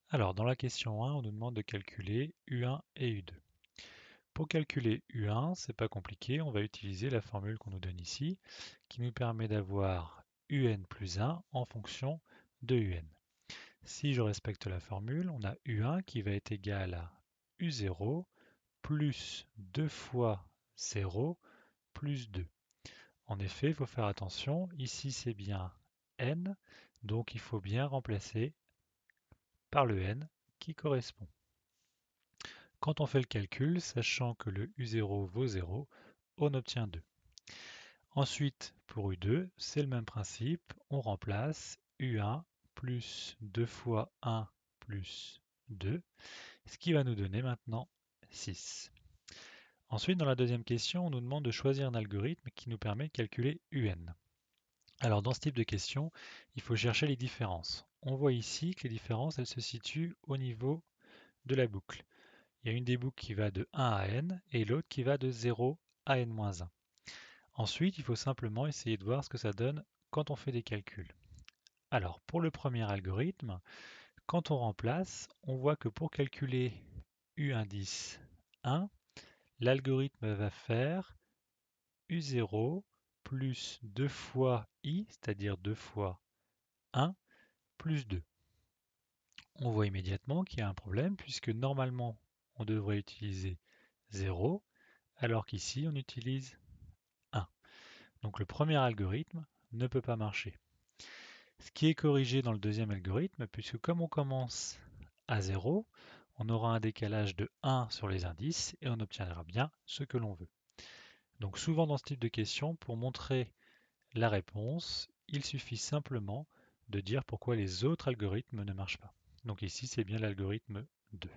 Alors, dans la question 1, on nous demande de calculer U1 et U2. Pour calculer U1, c'est pas compliqué, on va utiliser la formule qu'on nous donne ici, qui nous permet d'avoir UN plus 1 en fonction de UN. Si je respecte la formule, on a U1 qui va être égal à U0 plus 2 fois 0 plus 2. En effet, il faut faire attention, ici c'est bien N, donc il faut bien remplacer par le N qui correspond. Quand on fait le calcul, sachant que le U0 vaut 0, on obtient 2. Ensuite, pour U2, c'est le même principe, on remplace U1 plus 2 fois 1 plus 2, ce qui va nous donner maintenant 6. Ensuite, dans la deuxième question, on nous demande de choisir un algorithme qui nous permet de calculer UN. Alors dans ce type de question, il faut chercher les différences. On voit ici que les différences, elles se situent au niveau de la boucle. Il y a une des boucles qui va de 1 à n et l'autre qui va de 0 à n-1. Ensuite, il faut simplement essayer de voir ce que ça donne quand on fait des calculs. Alors pour le premier algorithme, quand on remplace, on voit que pour calculer U indice 1, l'algorithme va faire U0 plus 2 fois I, c'est-à-dire 2 fois 1, plus 2. On voit immédiatement qu'il y a un problème puisque normalement on devrait utiliser 0 alors qu'ici on utilise 1. Donc le premier algorithme ne peut pas marcher. Ce qui est corrigé dans le deuxième algorithme, puisque comme on commence à 0, on aura un décalage de 1 sur les indices et on obtiendra bien ce que l'on veut. Donc souvent dans ce type de question, pour montrer la réponse, il suffit simplement de dire pourquoi les autres algorithmes ne marchent pas. Donc ici c'est bien l'algorithme 2.